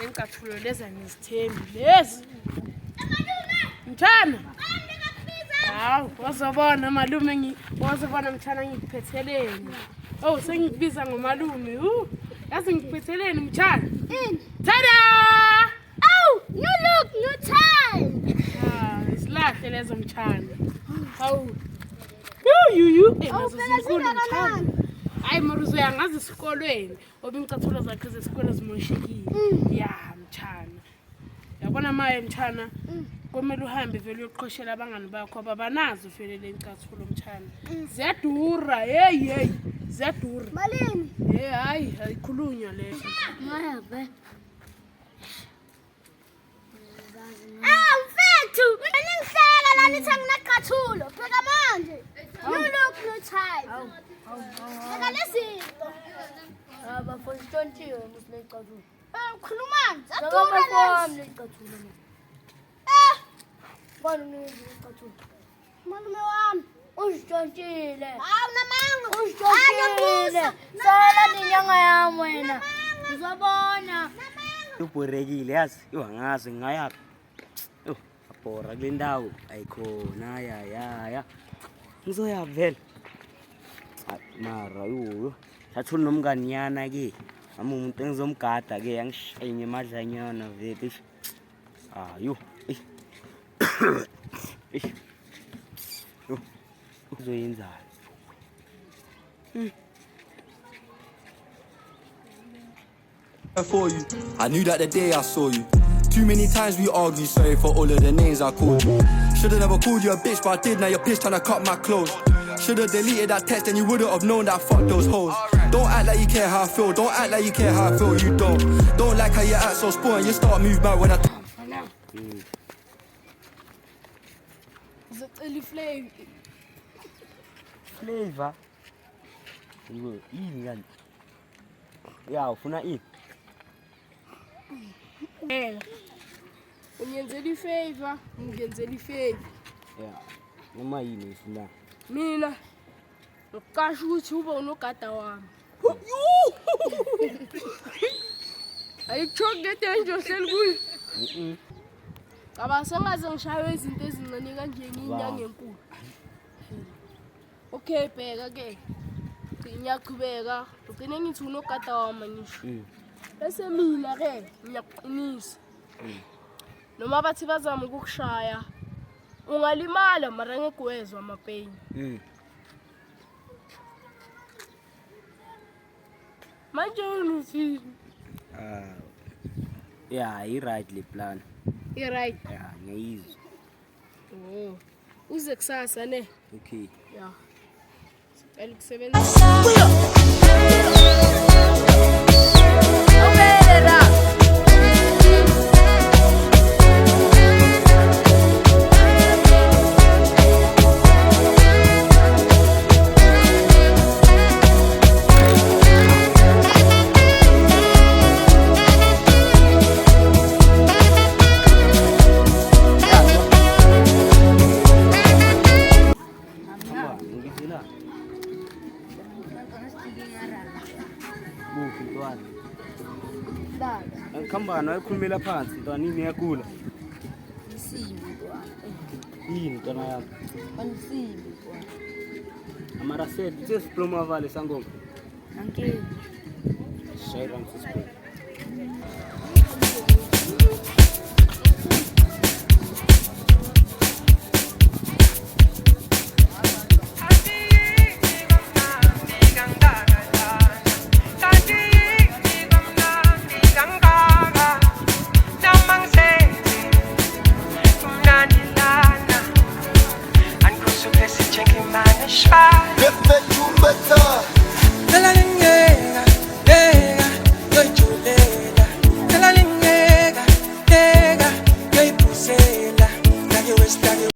Lencathulo lezi angizithembi lezi. Mthana. Hawu, wazobona malume wazobona mthana ngikuphetheleni. Oh, sengikubiza ngomalume. Yazi ngikuphetheleni mthana. Tada! Oh, you look new time. Isilahle lezo mthana. Hawu. You. Mthana. Hayi maruzo yangazi esikolweni. Obingicathulo zakhe zesikole zimoshekile. Ya mthana. Yabona maye mthana. Komele uhambe vele uyoqhoshela abangani bakho abanazo vele lencathulo mthana. Ziyadura, hey. Ziyadura. Malini? Hayi, ayikhulunywa lezo. Mayabe. Mfethu, ngihlala la nithi anginaqathulo. Pheka manje. You look new time. Pheka lezinto. Bafondontiwe musilecathulo. Khuluma nje. Ngabafona lecathulo. Bani lecathulo? Malume wami. Usitontile. Hawu namanga. Usitontile. Sala ninyanga yami wena. Uzobona. Ubhorekile yazi, angazi ngayaphi. Abhora kule ndawo ayikhona ya. Ngizoya vele. Mara thathula nomnganiyana ke. Nami umuntu engizomgada ke yangishenye emadlanyana vele. Uzoyenzani? For you, I knew that the day I saw you. Too many times we argued, sorry for all of the names I called you. Should've never called you a bitch, but I did, now you're pissed trying to cut my clothes. Should've deleted that text and you wouldn't have known that fuck those hoes. Don't act like you care how I feel, don't act like you care how I feel, you don't like how you act so spoiled, you start move back when I Flavor. Yini kanti? Ya ufuna ini? Ungenzela ifavor, ngenzela ifavor. Ya. Noma yini ufuna? Mina ngikasho ukuthi ube unogada wami. Ayichoke ngedenje ohleli kuyo. Abasengaze ngishaye izinto ezincane kanje nginyanga enkulu. Okay bheka ke. Ngiyaqhubeka, ugcine ngithi unogada wami ngisho. Bese mina ke ngiyaqinisa. Noma bathi bazama ukukushaya, ungalimala mara ngegwezwa amapain. Manje unuthi ya i-right le plan. I-right. Ya ngiyizwa. Uze kusasa ne? Okay. Ya. Sicela ukusebenza. Khambana wayikhulumela phansi ntwana ini yakula. Isimbi kwa. Yini ntwana yami? Ansimbi kwa. Amara said, "Just diploma vale sangoma." Anke. Shayram sispo. Get better.